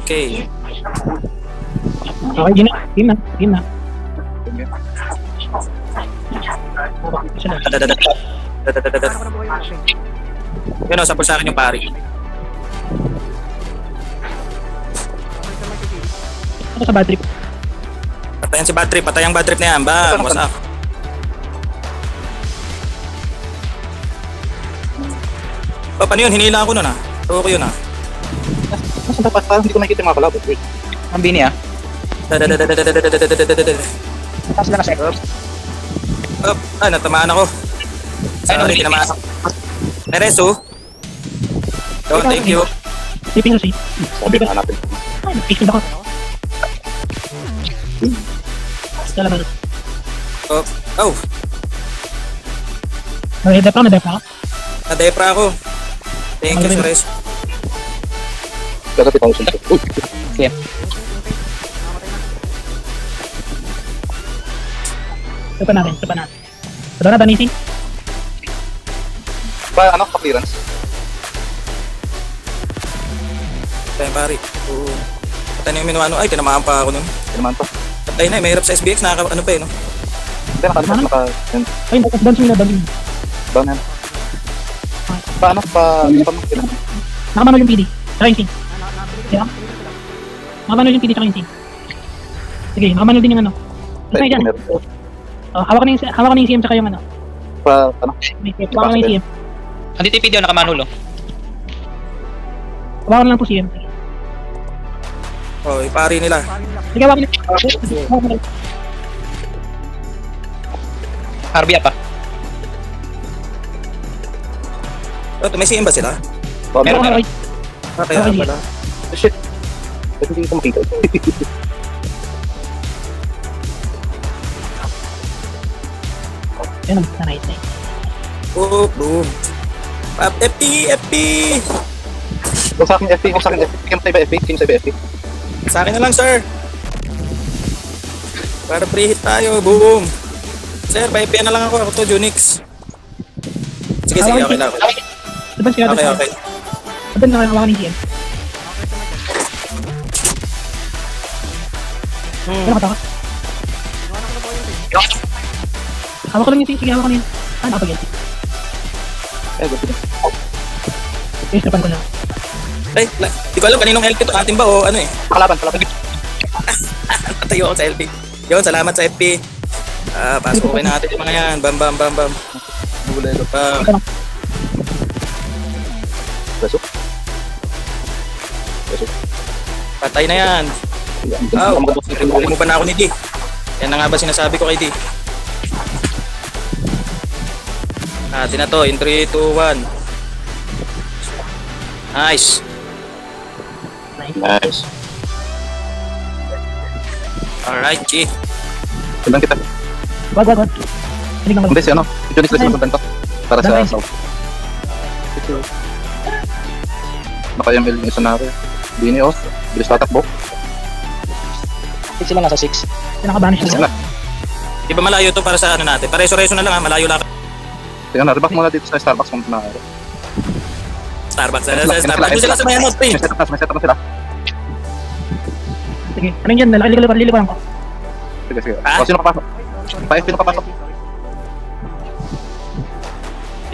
Okay. Okay, game na. Yun o, sapos sa akin yung pari. Ano sa bad trip? Patayan si bad trip, patayang bad trip na yan. Bang, what's up? Oh, paano yun? Hinila ako nun ah. Tuwa ko yun ah. Nasaan tapat? Parang hindi ko nakikita yung mga kalabot. Ang bini ah. Tapos lang na sa Natamaan ako. Sorry, tinamaan ako. Tereso. Oh, thank you. Tipin si. Sabi na natin. Ay, nag-fishing ako. Salamat. Oh. Nadepra ako. Nadepra ako. Thank you, Tereso. Gagapit ako siya. Sige. Tupa natin. Ito na, Danisi. Pa-clearance? Patay pari. Oo. Patay na yung minuano. Ay, tinamaan pa ako nun. Tinamaan pa. Patay na, mahirap sa SBX. Ano pa eh, no? Hindi, naka... Ay, dancing na. Down yan. Nakamanol yung PD. Tsaka yung sync. Yeah? Nakamanol yung PD tsaka yung sync. Sige, nakamanol din yung ano. Basta na dyan. Hawak na yung CM tsaka yung ano. Hawak na yung CM. Ang DTP daw nakamanulo. Hawak na lang po CM. Oh, ipari nila. Sige, hawak na. Harvey pa. Oh, may CM ba sila? Meron. Kaya pala. Shit. Ba't hindi ko makita? Yan ang nice. Oh, boom. FP! Kung sa akin FP. Kaya matay ba FP? Sino sa FP? Sa akin na lang, sir. Para pre-hit tayo. Boom. Sir, pa-FP na lang ako. Ako to, Junix. Sige, okay lang. Okay. Advance na hawakan ng CM. Ano ka taka? Hawak ko lang yung CM. Sige, hawak ko na yun. Napag-yan. Gusto ko. Tapan ko na. Ay, di ko alam kaninong LP to. Atin ba o ano eh? Kalaban. Natayo ako sa LP. Yun, salamat sa FP. Pasukin natin yung mga yan. Bam. Bulelo. Besok. Patay na yan. Huli mo ba na ako ni D? Yan na nga ba sinasabi ko kay D? Natin na to. In 3, 2, 1. Nice. Alright, G. Sundan kita. Wag. Hindi si ano. Junix na sundan to. Para sa south. Naka-ML yung isa na rin. Bini off. Bilis tatakbo. Sila nasa 6. Nakabanish na. Di ba malayo to para sa ano natin? Pareso-reso na lang ha. Malayo lang. Tingnan na. Reback muna dito sa Starbucks kung na. Starbucks. Doon sila sa may ano. May setup na sila. Sige, anong dyan? Lilikuran ko. Sige. Sino kapasok? Pa-FP na kapasok.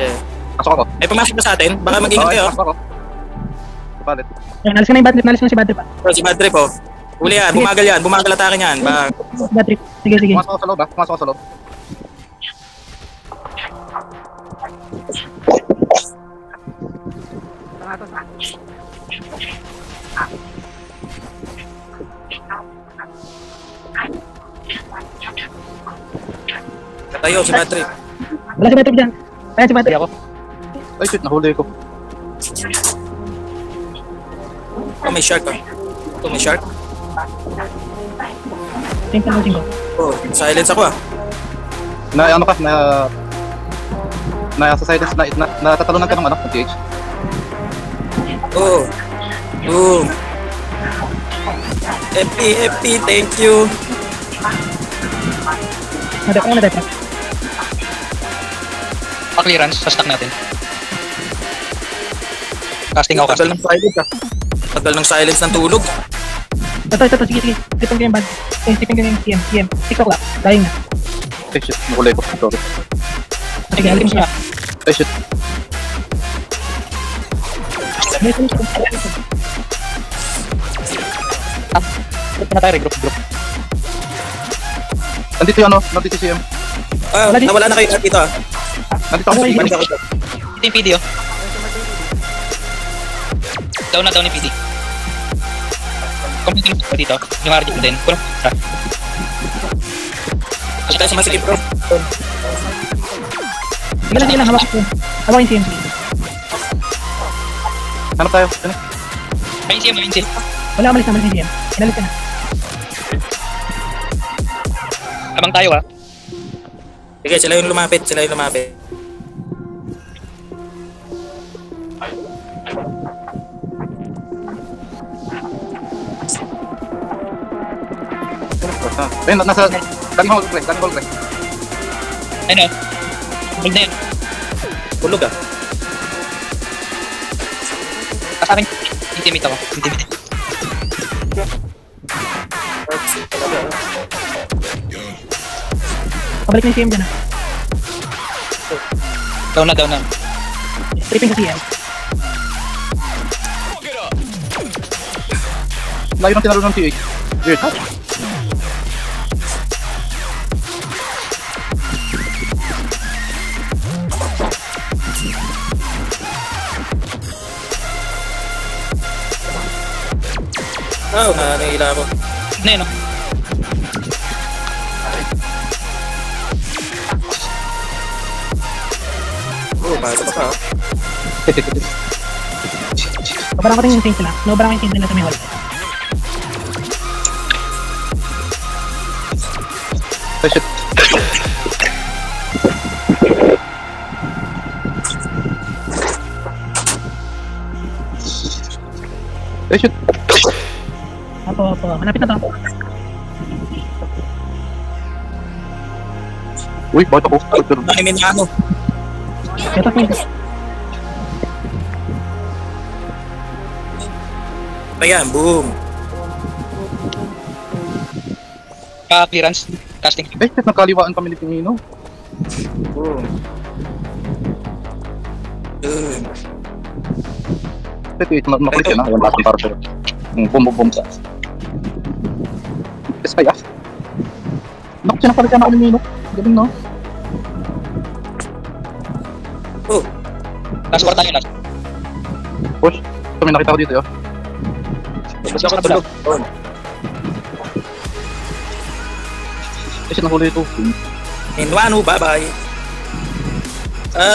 Yeah. Pasok ako. Pumasok na sa atin. Baka mag-ingat kayo. Pasok ako. Palit. Yan, alis ka na yung bad trip. Nalis ka na si bad trip pa. Si bad trip oh. Huli yan. Bumagal atake yan. Bad trip. Sige. Pumasok ako sa loob. Pumasok ako sa loob. Tayo si bad trip. Wala si bad trip dyan. Ayan si bad trip. Ay shit, nahuli ko. Oh, may shark ah. May shark. Tingnan ko. Oh, silence ako ah. Ano ka? Sa silence na natatalunan ka ng ano, ng TH. Oh. Boom. FP, thank you. Nadep. Pa-clearance sa stack natin. Casting ako. Tagal ng silence ng tulog. Ito, sige. Tipin ko yung band. Tipin ko yung CM. 6 o'clock. Dying na. Ay, shit. Nakulay ko. Sorry. Sige, alim siya. Ay, shit. Group na tayo, group. Nandito yung ano? Nandito si CM. Nawala na kayo dito ah. Nandito ako. Balik ako. Ito yung PD, oh. Down na yung PD. Computing ko dito. Yung RD ko din. Kulang pa. At tayo sumasikip bro. Sige lang, hawak ko. Hawak yung CM. Hanap tayo. Ano? Ayun siya. Wala, malis na CM. Inalis ka na. Abang tayo, ah. Sige, sila yung lumapit. Ayun, nasa... Daming hall crack. Ayun, oh. Bag na yun. Hulog ah. Sa akin, intimate ako. Pabalik na yung CM dyan, ah. Down na. Stripping sa CM. Layo ng tinalo ng TH. Weird. Nangihila ako. Na yun, oh. Pasok pa ah. Pabarang ko rin yung Saints nila. Nabarang yung Saints nila sa may hall. Ay, shit. Ay, shit. Opo. Malapit na to. Uy, bakit ako? Nakimin na ano. Ito po yung Ayan, boom. Clearance. Casting. Ay, shit. Nagkaliwaan kami ni Pingino. Boom. Yun. Ito, makulit yan ha. Ayan, lahat ng para sa'yo. Bum sa. Yes, kaya. Naku, sinapalit yan ako ni Nino. Galing, no? Oh, Last quarter tayo, last. Push. Ito, may nakita ko dito, yun. Last ako na pula. Ay, shit, nahuli ito. Minuano, bye-bye.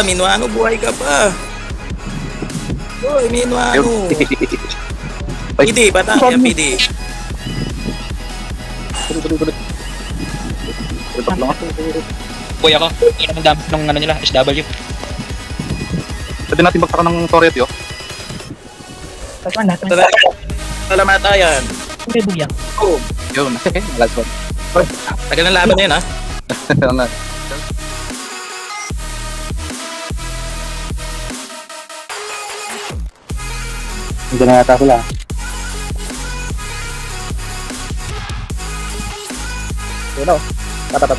Minuano, buhay ka pa. Uy, Minuano. PD, bata. Yan, PD. Tuloy. Tuloy lang ako. Boy ako. Ano ang dami ng ano nila, SW. Pwede natin magtaka ng turret, yun. Last one. Salamatayan. Hindi buyang. Oh, Yun, last one. tagal ng laban na yun ha. Ano na. Hindi na yata sila. Yun o. Tata.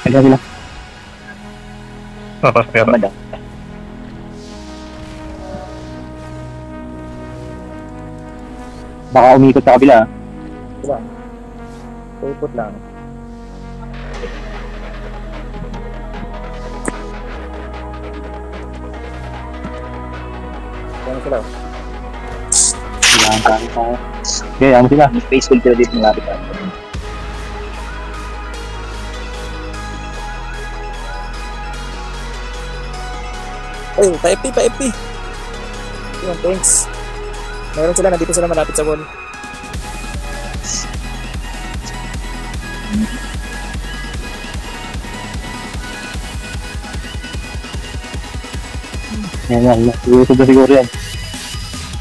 Kaya sila. Pero. Baka umikot sa kabila. Diba? Puput lang. Yan sila. Kailangan tayo. Okay, ano sila? Peaceful sila dito malapit tayo. Oh, pa-FP. Yun, thanks. Meron sila, nandito sila malapit sa wall. Yan. Iusog na siguro yan.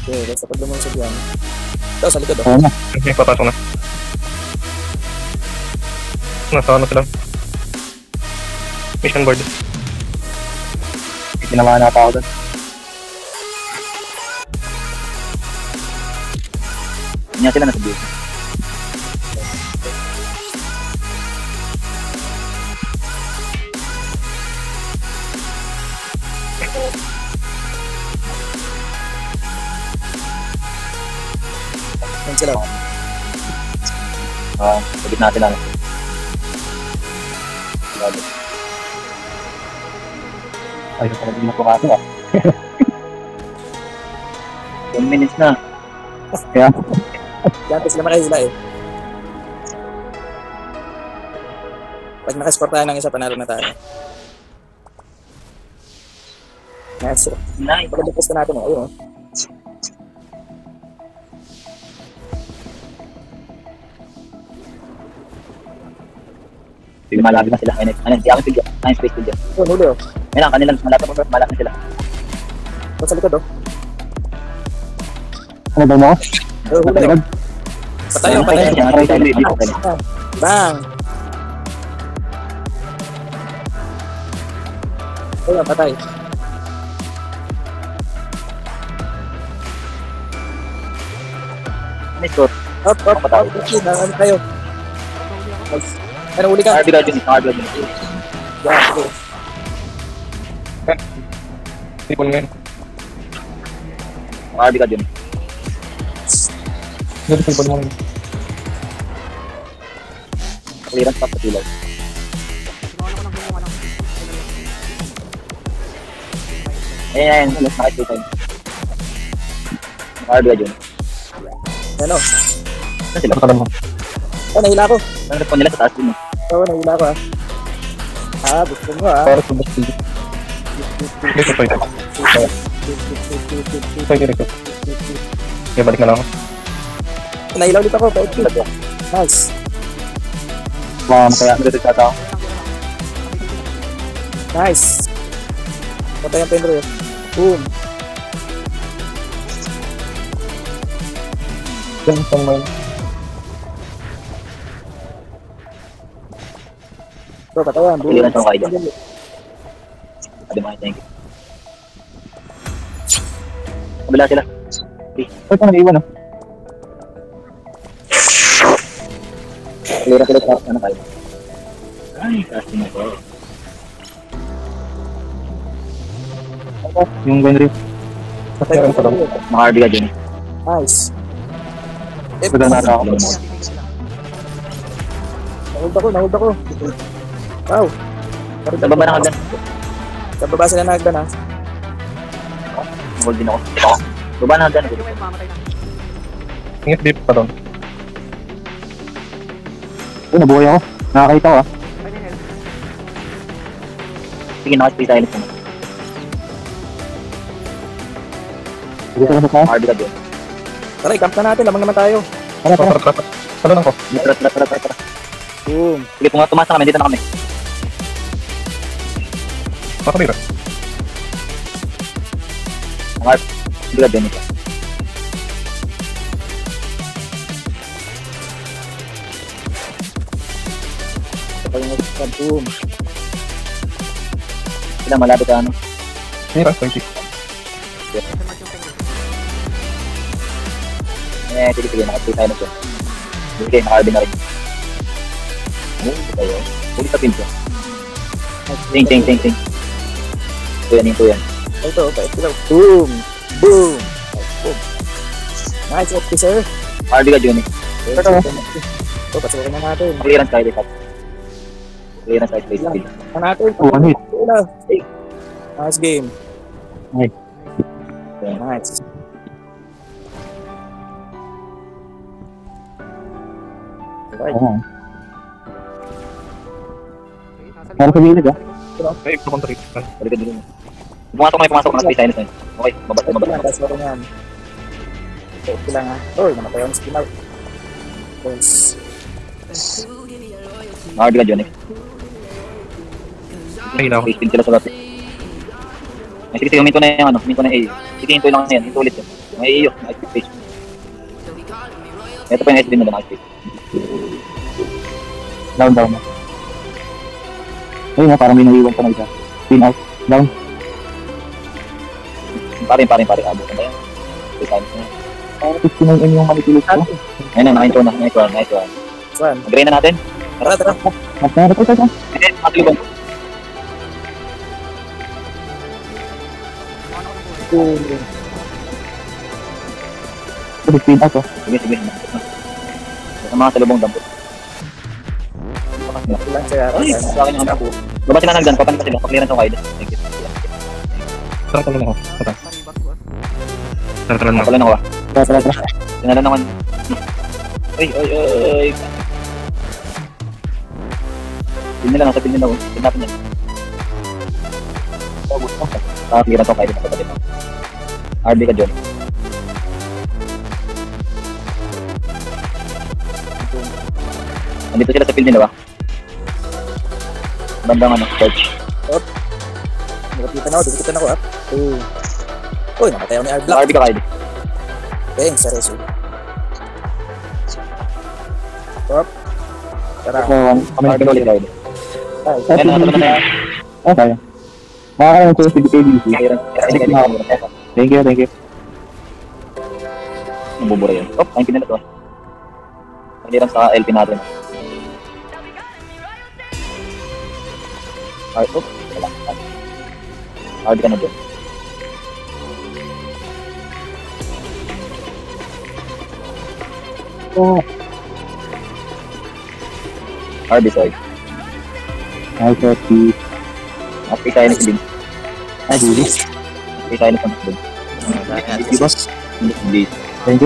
Okay, basta pag lumulusog yan. Ito, sa likod Oo na. Okay, papasok na. Nasa ano sila? Mission board. Tinamaan na ako doon. Hindi sila nasa build. Yan sila. Sa gitna sila. Ayun pala din makukato ah. 1 minutes na. Kaya, Yan, sila kayo sila eh. Pag nakascore tayo ng isa, panalo na tayo. Nice. nice. Pagkabukos na natin, ayun. Malapit na sila. Ano, di ako figure. Nice space figure. Oh, huli oh. Ayun lang, kanilang malapit na sila. Ito sa likod oh. Ano ba mo? Oh, huli oh. Patayo, patayo. Bang! Ayun, patay. Nice score. Up. Okay, ano tayo? Nice. Ano, huli ka? RB Rajun. Yan, okay. Tipon ngayon. RB Rajun. Dito tipon mo ngayon. Clearance pa sa pillar. Ayan. Nakakita tayo. RB Rajun. Ano? Saan sila? Pagkalan mo. Oh, nahila ko. Ang respond nila sa taas din. Oo, nahila ko ah. Gusto mo ah. Para sa bus dito. Dito pa ito. Ito dito. Okay, balik na lang ako. Nahila ulit ako, paikot. Nice. Wow, kaya nagtatag ako. Nice. Patay ang pendro yun. Boom. Diyan pang may... So, patayan. Boom. Clearance ako kayo dyan. Sabi mo, thank you. Kabila sila. Ito nag-iwan ah. Clearance sila sa ano kayo. Ay, kasi mo ko. Yung Gwenry. Patay ang pendro. Maka-RB ka dyan. Nice. Pagka nata ako. Nahold ako. Wow. Sa baba na kagdan. Sa baba sila nagdan ha. Hold din ako. Baba na kagdan. Ingat deep pa doon. Uy, nabuhay ako. Nakakita ko ah. Sige, naka-stay silent naman. Dito ka sa taas? RB ka dyan. Tara, i-camp na natin. Lamang naman tayo. Tara. Talon ako. Tara. Boom. Sige, tumasa kami. Dito na kami. Makabira. RB ka dyan. Boom. Sila malapit ka ano. Mira, 20. Sige, nakastay tayo na siya. Sige, naka-RB na rin. Ito tayo. Ulit sa pin siya. Ting. Ito yan. Ito, boom. Boom. Nice, officer. RB ka dyan. Ito, pasukin na natin. Clearance tayo dito. Clearance tayo dito. Ano natin? One hit. Nice game. Nice. Nice. Right. Meron sa gilid ah. Ay, ito kong 3. Balik ka dito. Pumasok. Naka-stay silent tayo. Okay, Ito baba. lang, guys. Meron yan. Ito lang ha. Oh, namatay ako ng skin out. Yes. RB ka dyan. Ay, na ako. Spin sila sa lahat. Sige, huminto na yung ano. Huminto na yung A. Sige, hinto lang yan. Hinto ulit yun. May A yun. Naka-space. Ito pa yung SB nila. Naka-space. Down. Ayun na, parang may naiwan pa na isa. Spin out. Down. Parin. Abot na ba yan? Space time na yan. 69M yung manipulate ko. Ayun na, naka-intro na. Nice one, nice one. Saan? Mag-rain na natin. Tara, tara. Hindi, makalibang. Speed out oh. Sige, sige. Sa mga salubong dampot. Ilan siya? Ay, sa akin yung ako. Baba sila nagdan, papanin pa sila. Pakliran sa kaide. Thank you. Tara ako. Tara na. Papalan ako ah. Tara. Tinalan naman. Ay. Pin nila, nasa pin nila. Pin natin yan. Pakliran sa kaide. RB ka, Johnny. Nandito sila sa field nila ba? Bandang ano, church. Dumikitan ako, Uy, namatay ako ni R-Block. RB ka, kaide. Thanks, Saresu. Top. Tara. RB ka ulit, kaide. Ayun, nakatulog na yan. Okay. Makakaroon ko sa KBC. Thank you. Nabubura yun. Oh, ayun pinala to. Pagdiran sa LP natin. Wala. RB ka na dyan. RB side. Hi, Sophie. Update tayo na si Bing. Hi, Judy. Update tayo na sa Bing. Di ba? Hindi.